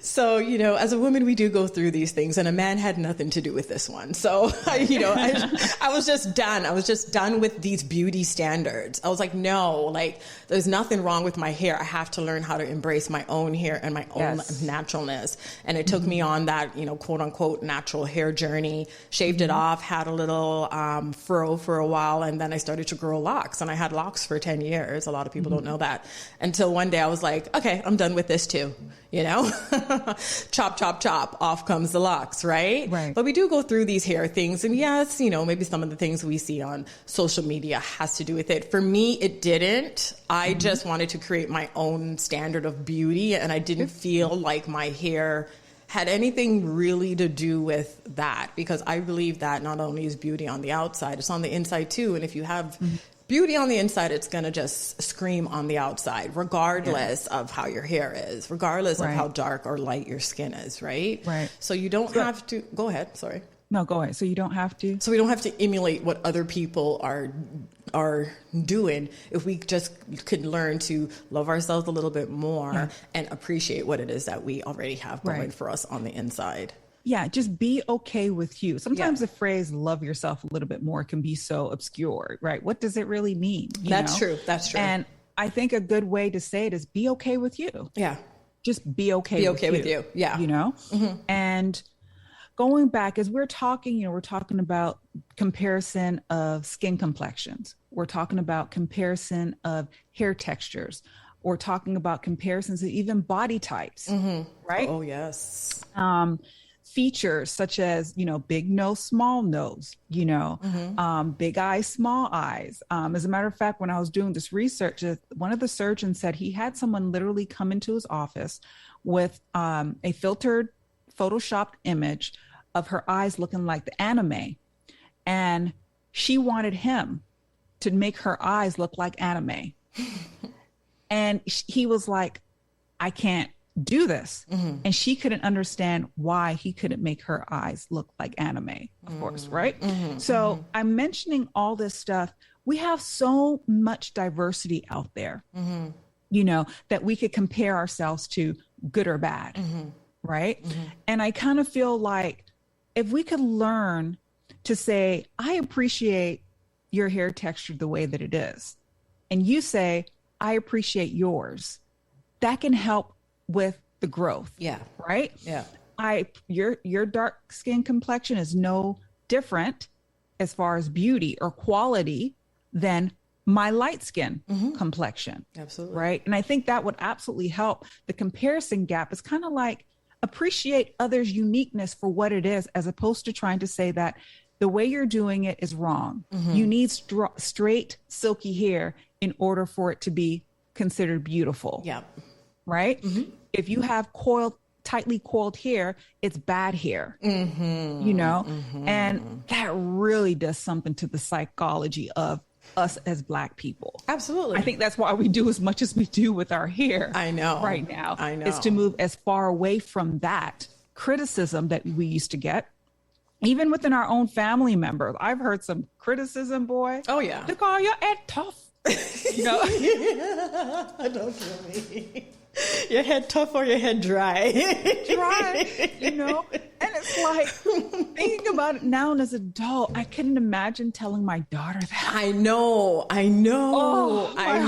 So, you know, as a woman, we do go through these things, and a man had nothing to do with this one. So, I was just done. I was just done with these beauty standards. I was like, no, like, there's nothing wrong with my hair. I have to learn how to embrace my own hair and my own naturalness. And it took me on that, you know, quote unquote, natural hair journey, shaved it off, had a little furrow for a while, and then I started to grow locks. And I had locks for 10 years. A lot of people don't know that. Until one day I was like, okay, I'm done with this too. You know, chop, chop, chop, off comes the locks, right? Right. But we do go through these hair things. And yes, you know, maybe some of the things we see on social media has to do with it. For me, it didn't. I just wanted to create my own standard of beauty. And I didn't feel like my hair had anything really to do with that, because I believe that not only is beauty on the outside, it's on the inside too. And if you have beauty on the inside, it's going to just scream on the outside, regardless of how your hair is, regardless of how dark or light your skin is, right? Right. So you don't have to... Go ahead, sorry. No, go ahead. So you don't have to? So we don't have to emulate what other people are doing if we just could learn to love ourselves a little bit more and appreciate what it is that we already have going for us on the inside. Yeah, just be okay with you. Sometimes the phrase love yourself a little bit more can be so obscure, right? What does it really mean? That's true. That's true. And I think a good way to say it is be okay with you. Yeah. Just be okay with you. Yeah. You know? And going back, as we're talking, you know, we're talking about comparison of skin complexions. We're talking about comparison of hair textures. We're talking about comparisons of even body types, right? Oh, yes. Features such as, you know, big nose, small nose, you know, big eyes, small eyes. As a matter of fact, when I was doing this research, one of the surgeons said he had someone literally come into his office with a filtered, photoshopped image of her eyes looking like the anime. And she wanted him to make her eyes look like anime. And he was like, I can't do this. And she couldn't understand why he couldn't make her eyes look like anime, of course, right? So I'm mentioning all this stuff. We have so much diversity out there, you know, that we could compare ourselves to, good or bad, right? And I kind of feel like if we could learn to say, I appreciate your hair texture the way that it is, and you say, I appreciate yours, that can help with the growth. Yeah. Right? Yeah. Your dark skin complexion is no different as far as beauty or quality than my light skin complexion. Absolutely. Right. And I think that would absolutely help. The comparison gap is kind of like appreciate others' uniqueness for what it is, as opposed to trying to say that the way you're doing it is wrong. You need straight, silky hair in order for it to be considered beautiful. Yeah. Right? If you have tightly coiled hair, it's bad hair, you know? And that really does something to the psychology of us as Black people. Absolutely. I think that's why we do as much as we do with our hair. I know. Right now. I know. Is to move as far away from that criticism that we used to get. Even within our own family members. I've heard some criticism, boy. Oh, yeah. They call your head tough. You know? Don't kill me. Your head tough or your head dry? Dry, you know? And it's like, thinking about it now and as an adult, I couldn't imagine telling my daughter that. I know. Oh, I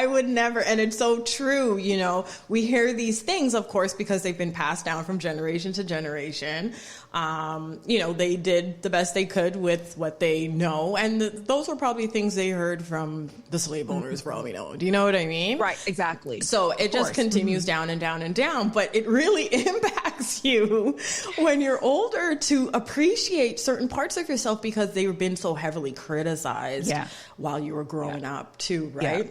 would never. And it's so true. You know, we hear these things, of course, because they've been passed down from generation to generation. You know, they did the best they could with what they know. And those were probably things they heard from the slave owners, for all we know. Do you know what I mean? Right, exactly. So it just continues down and down and down. But it really impacts you when you're older to appreciate certain parts of yourself because they've been so heavily criticized while you were growing up too, right? Yeah.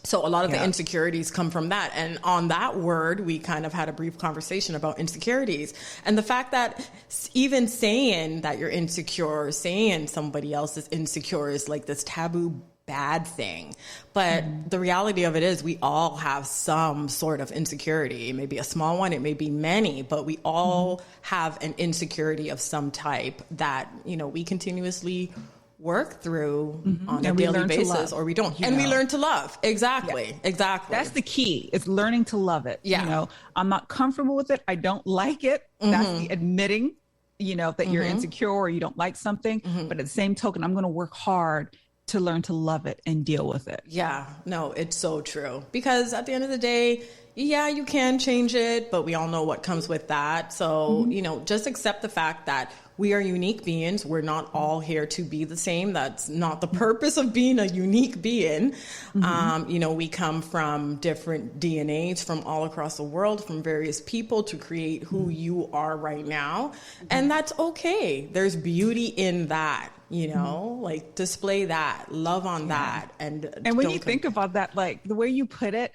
So a lot of the insecurities come from that. And on that word, we kind of had a brief conversation about insecurities. And the fact that even saying that you're insecure, saying somebody else is insecure is like this taboo bad thing. But the reality of it is we all have some sort of insecurity. It may be a small one, it may be many, but we all have an insecurity of some type that, you know, we continuously work through on a daily basis, or we don't. And we learn to love. Exactly. Yeah. Exactly. That's the key. It's learning to love it. Yeah. You know, I'm not comfortable with it. I don't like it. That's the admitting, you know, that you're insecure or you don't like something. But at the same token, I'm going to work hard to learn to love it and deal with it. Yeah. No, it's so true. Because at the end of the day, yeah, you can change it, but we all know what comes with that. So, you know, just accept the fact that we are unique beings. We're not all here to be the same. That's not the purpose of being a unique being. You know, we come from different DNAs from all across the world, from various people to create who you are right now. And that's okay. There's beauty in that, you know, like display that, love on that. And when you think about that, like the way you put it,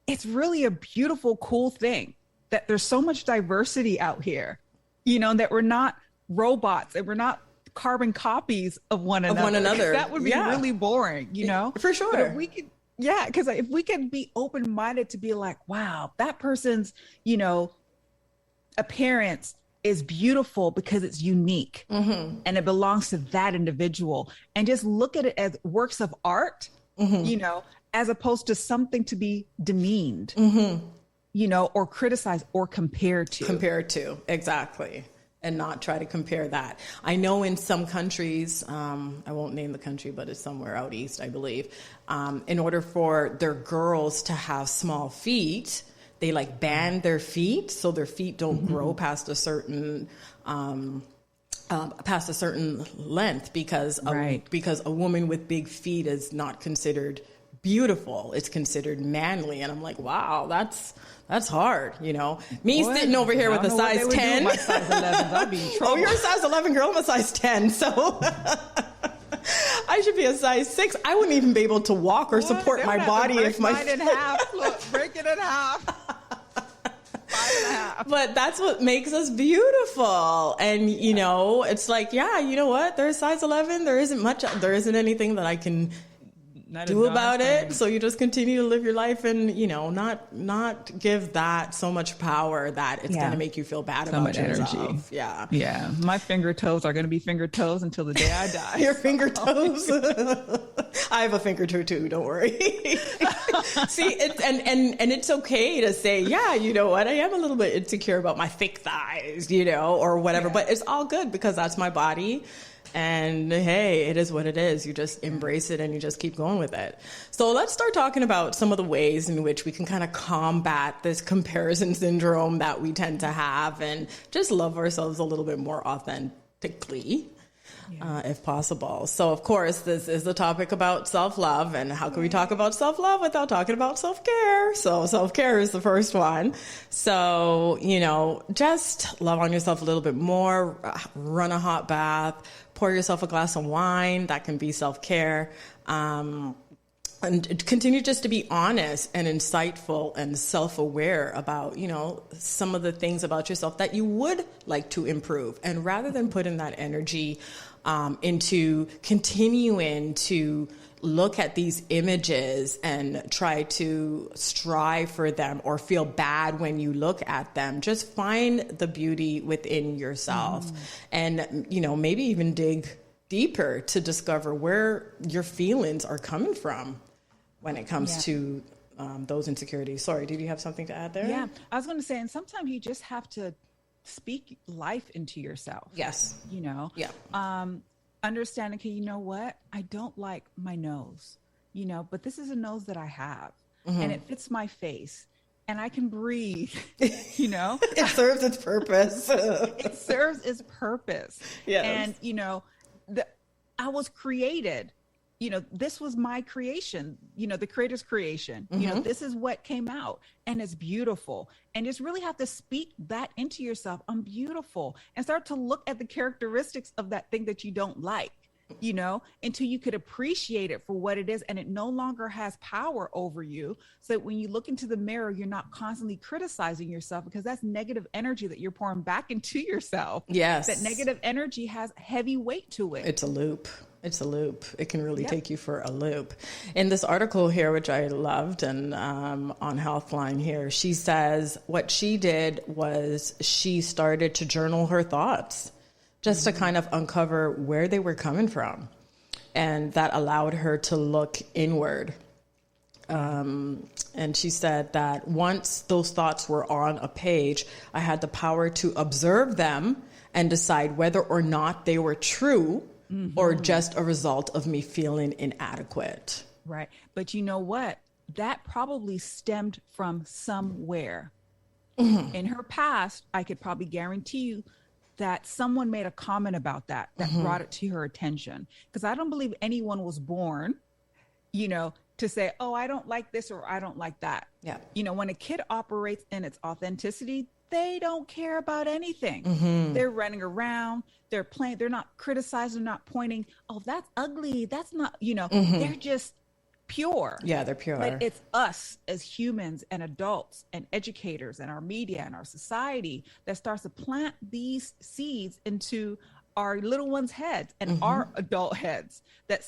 it's really a beautiful, cool thing that there's so much diversity out here, you know, that we're not robots and we're not carbon copies of one another. That would be really boring, you know? For sure. But if we could, because if we can be open-minded to be like, wow, that person's, you know, appearance is beautiful because it's unique and it belongs to that individual, and just look at it as works of art, you know, as opposed to something to be demeaned, you know, or criticized or compared to. Exactly. And not try to compare that. I know in some countries, I won't name the country, but it's somewhere out east, I believe, in order for their girls to have small feet, they like band their feet so their feet don't grow past a certain length, because a woman with big feet is not considered beautiful. It's considered manly. And I'm like, wow, that's hard, you know. Me sitting over here with a size 10. My size 11, I'll be in trouble. Oh, you're a size 11 girl. I'm a size 10. So I should be a size 6. I wouldn't even be able to walk or support my body if my mine in half. Look, break it in half. 5.5. But that's what makes us beautiful. And, you know, it's like, yeah, you know what? There's size 11. There isn't anything that I can do about it. So you just continue to live your life and, you know, not give that so much power that it's going to make you feel bad about yourself. Energy. Yeah. Yeah. My finger toes are going to be finger toes until the day I die. Your finger toes. I have a finger toe too. Don't worry. See, and it's okay to say, yeah, you know what? I am a little bit insecure about my thick thighs, you know, or whatever, but it's all good because that's my body. And hey, it is what it is. You just embrace it and you just keep going with it. So let's start talking about some of the ways in which we can kind of combat this comparison syndrome that we tend to have and just love ourselves a little bit more authentically, if possible. So of course, this is the topic about self-love, and how can we talk about self-love without talking about self-care? So self-care is the first one. So, you know, just love on yourself a little bit more, run a hot bath, pour yourself a glass of wine. That can be self-care. And continue just to be honest and insightful and self-aware about, you know, some of the things about yourself that you would like to improve. And rather than putting that energy into continuing to look at these images and try to strive for them or feel bad when you look at them, just find the beauty within yourself and, you know, maybe even dig deeper to discover where your feelings are coming from when it comes to those insecurities. Sorry, did you have something to add there? Yeah, I was going to say, and sometimes you just have to speak life into yourself. Yes. You know? Yeah. Understanding, okay, you know what? I don't like my nose, you know, but this is a nose that I have and it fits my face and I can breathe, you know? It serves its purpose. It serves its purpose. Yes. And, you know, I was created, you know, this was my creation, you know, the creator's creation, you know, this is what came out and it's beautiful. And just really have to speak that into yourself. I'm beautiful, and start to look at the characteristics of that thing that you don't like, you know, until you could appreciate it for what it is. And it no longer has power over you. So that when you look into the mirror, you're not constantly criticizing yourself, because that's negative energy that you're pouring back into yourself. Yes. That negative energy has heavy weight to it. It's a loop. It's a loop. It can really take you for a loop. In this article here, which I loved, and on Healthline here, she says what she did was she started to journal her thoughts just to kind of uncover where they were coming from. And that allowed her to look inward. And she said that once those thoughts were on a page, I had the power to observe them and decide whether or not they were true or just a result of me feeling inadequate. Right. But you know what? That probably stemmed from somewhere. In her past, I could probably guarantee you that someone made a comment about that brought it to her attention. Because I don't believe anyone was born, you know, to say, oh, I don't like this or I don't like that. Yeah. You know, when a kid operates in its authenticity, they don't care about anything. They're running around, they're playing, they're not criticizing, not pointing, oh, that's ugly, that's not, you know, they're just pure. Yeah, they're pure. But it's us as humans and adults and educators and our media and our society that starts to plant these seeds into our little ones' heads and our adult heads that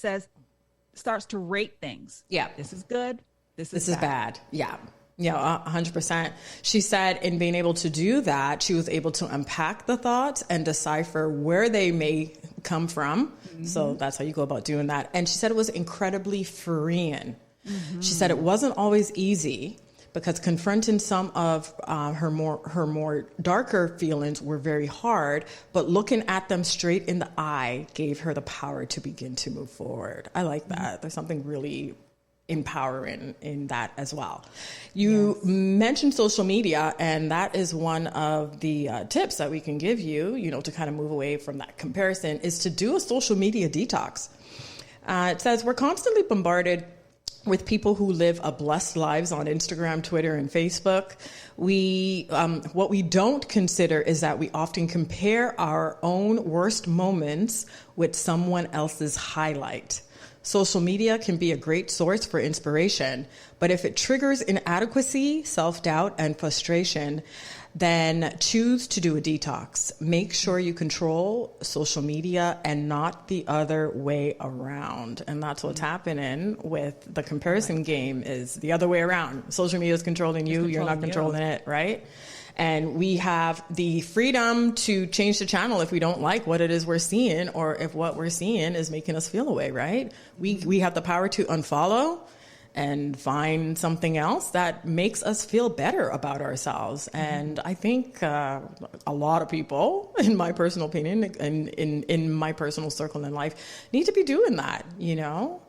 starts to rate things. Yeah. This is good. This is bad. Yeah. Yeah, 100%. She said in being able to do that, she was able to unpack the thoughts and decipher where they may come from. So that's how you go about doing that. And she said it was incredibly freeing. She said it wasn't always easy, because confronting some of her more darker feelings were very hard, but looking at them straight in the eye gave her the power to begin to move forward. I like that. There's something really empowering in that as well. You mentioned social media, and that is one of the tips that we can give you, you know, to kind of move away from that comparison, is to do a social media detox. It says we're constantly bombarded with people who live a blessed lives on Instagram, Twitter, and Facebook. What we don't consider is that we often compare our own worst moments with someone else's highlight. Social media can be a great source for inspiration, but if it triggers inadequacy, self-doubt, and frustration, then choose to do a detox. Make sure you control social media and not the other way around. And that's what's happening with the comparison game, is the other way around. Social media is controlling you, you're not controlling it, right? And we have the freedom to change the channel if we don't like what it is we're seeing, or if what we're seeing is making us feel away, right? We have the power to unfollow and find something else that makes us feel better about ourselves. And I think a lot of people, in my personal opinion, and in my personal circle in life, need to be doing that, you know,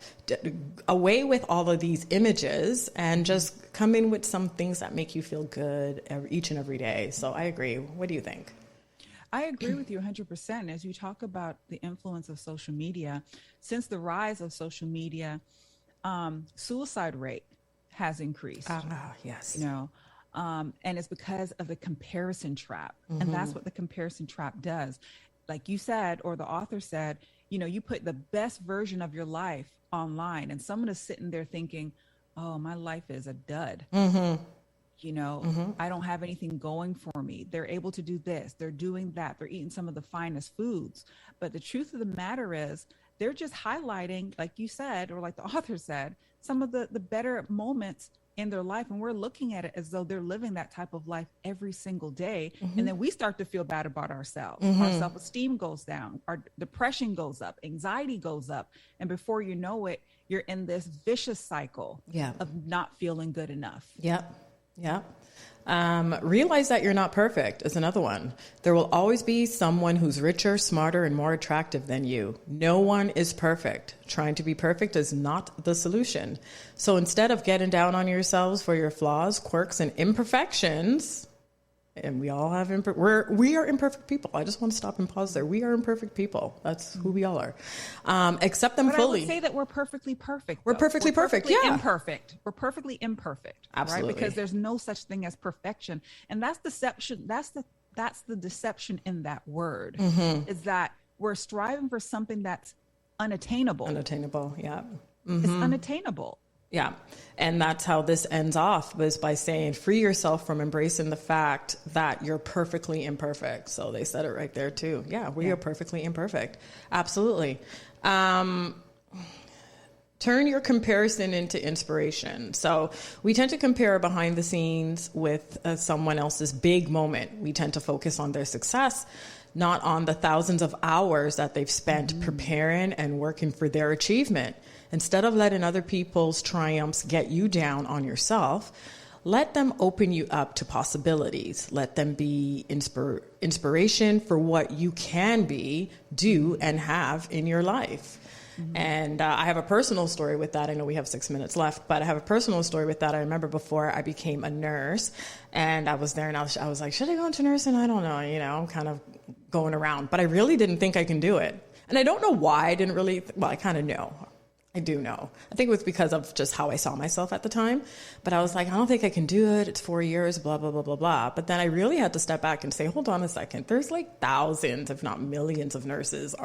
away with all of these images and just come in with some things that make you feel good each and every day. So I agree. What do you think? I agree with you 100%. As you talk about the influence of social media, since the rise of social media, suicide rate has increased. Yes. You know, and it's because of the comparison trap. And that's what the comparison trap does. Like you said, or the author said, you know, you put the best version of your life online and someone is sitting there thinking, oh, my life is a dud. You know, I don't have anything going for me. They're able to do this. They're doing that. They're eating some of the finest foods. But the truth of the matter is, they're just highlighting, like you said, or like the author said, some of the better moments in their life. And we're looking at it as though they're living that type of life every single day. And then we start to feel bad about ourselves. Our self-esteem goes down. Our depression goes up. Anxiety goes up. And before you know it, you're in this vicious cycle of not feeling good enough. Yep. Realize that you're not perfect is another one. There will always be someone who's richer, smarter, and more attractive than you. No one is perfect. Trying to be perfect is not the solution. So instead of getting down on yourselves for your flaws, quirks, and imperfections, and we all have we are imperfect people. I just want to stop and pause there. We are imperfect people. That's who we all are. Accept them fully. I would say that we're perfectly perfect. We're perfectly perfect. Yeah. Imperfect. We're perfectly imperfect. Absolutely. Right? Because there's no such thing as perfection, and that's deception. That's the deception in that word. Is that we're striving for something that's unattainable. Unattainable. Yeah. It's unattainable. Yeah. And that's how this ends off, was by saying, free yourself from embracing the fact that you're perfectly imperfect. So they said it right there too. Yeah, we are perfectly imperfect. Absolutely. Turn your comparison into inspiration. So we tend to compare behind the scenes with someone else's big moment. We tend to focus on their success, not on the thousands of hours that they've spent preparing and working for their achievement. Instead of letting other people's triumphs get you down on yourself, let them open you up to possibilities. Let them be inspiration for what you can be, do, and have in your life. And I have a personal story with that. I know we have 6 minutes left, but I have a personal story with that. I remember before I became a nurse, and I was there, and I was like, should I go into nursing? I don't know. I'm kind of going around, but I really didn't think I can do it. And I don't know why I didn't really, I kind of know. I do know. I think it was because of just how I saw myself at the time. But I was like, I don't think I can do it. It's 4 years, blah, blah, blah, blah, blah. But then I really had to step back and say, hold on a second. There's like thousands, if not millions of nurses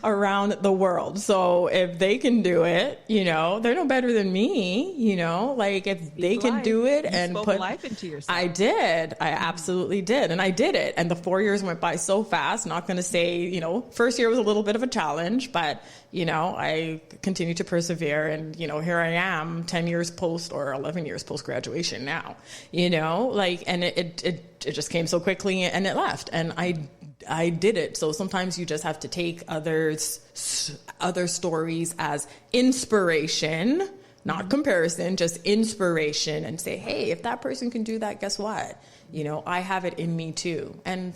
around the world. So if they can do it, they're no better than me, like if they can do it and put life into yourself. I did. I absolutely did. And I did it. And the 4 years went by so fast. Not going to say, first year was a little bit of a challenge, but I continue to persevere, and, here I am 10 years post or 11 years post graduation now, and it just came so quickly and it left, and I did it. So sometimes you just have to take other stories as inspiration, not comparison, just inspiration, and say, hey, if that person can do that, guess what? I have it in me too. And,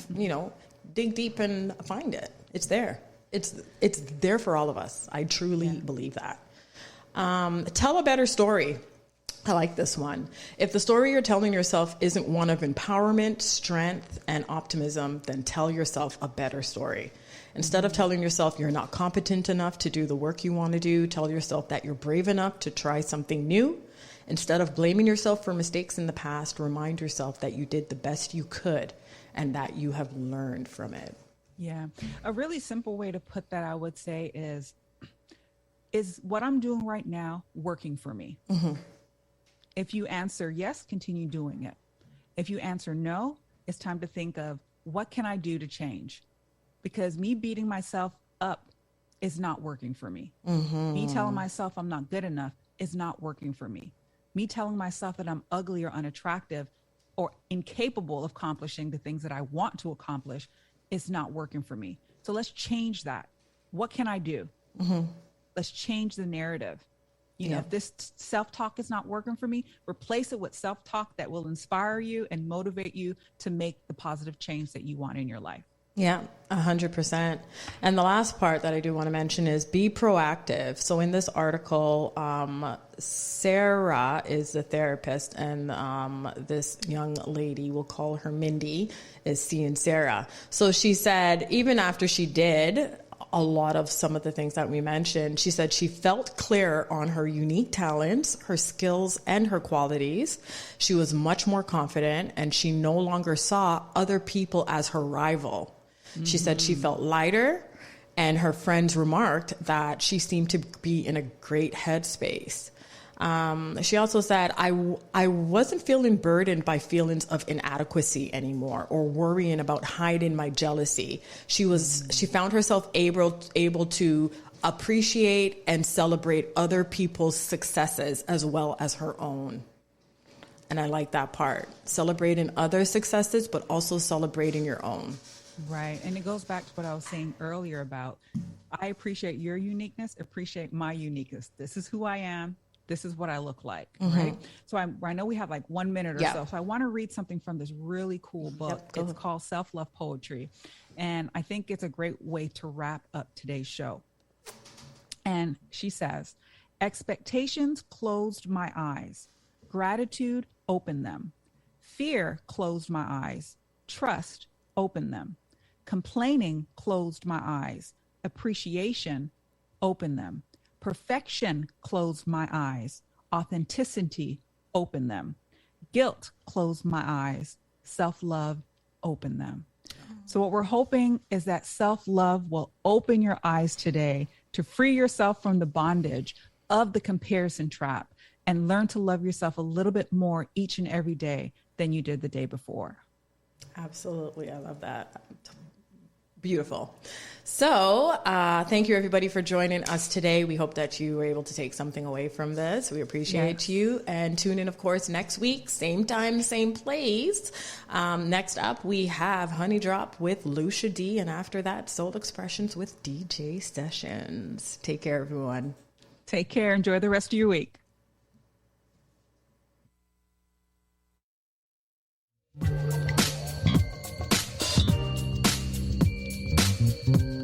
dig deep and find it. It's there. It's there for all of us. I truly believe that. Tell a better story. I like this one. If the story you're telling yourself isn't one of empowerment, strength, and optimism, then tell yourself a better story. Instead of telling yourself you're not competent enough to do the work you want to do, tell yourself that you're brave enough to try something new. Instead of blaming yourself for mistakes in the past, remind yourself that you did the best you could and that you have learned from it. Yeah. A really simple way to put that, I would say, is what I'm doing right now working for me? If you answer yes, continue doing it. If you answer no, it's time to think of, what can I do to change? Because me beating myself up is not working for me. Me telling myself I'm not good enough is not working for me. Me telling myself that I'm ugly or unattractive or incapable of accomplishing the things that I want to accomplish is not working for me. So let's change that. What can I do? Let's change the narrative. If this self-talk is not working for me, replace it with self-talk that will inspire you and motivate you to make the positive change that you want in your life. Yeah, 100%. And the last part that I do want to mention is be proactive. So in this article, Sarah is the therapist, and this young lady, we'll call her Mindy, is seeing Sarah. So she said, even after she did a lot of some of the things that we mentioned, she said she felt clear on her unique talents, her skills, and her qualities. She was much more confident, and she no longer saw other people as her rival. She said she felt lighter, and her friends remarked that she seemed to be in a great headspace. She also said, I wasn't feeling burdened by feelings of inadequacy anymore or worrying about hiding my jealousy. She found herself able to appreciate and celebrate other people's successes as well as her own. And I like that part. Celebrating other successes, but also celebrating your own. Right. And it goes back to what I was saying earlier about, I appreciate your uniqueness, appreciate my uniqueness. This is who I am. this is what I look like, right? So I know we have like 1 minute or so. So I want to read something from this really cool book. It's called Self-Love Poetry. And I think it's a great way to wrap up today's show. And she says, expectations closed my eyes. Gratitude opened them. Fear closed my eyes. Trust opened them. Complaining closed my eyes. Appreciation opened them. Perfection closed my eyes. Authenticity opened them. Guilt closed my eyes. Self-love opened them. So what we're hoping is that self-love will open your eyes today to free yourself from the bondage of the comparison trap and learn to love yourself a little bit more each and every day than you did the day before. Absolutely. I love that. Beautiful. So thank you, everybody, for joining us today. We hope that you were able to take something away from this. We appreciate you. And tune in, of course, next week, same time, same place. Next up, we have Honey Drop with Lucia D. And after that, Soul Expressions with DJ Sessions. Take care, everyone. Take care. Enjoy the rest of your week.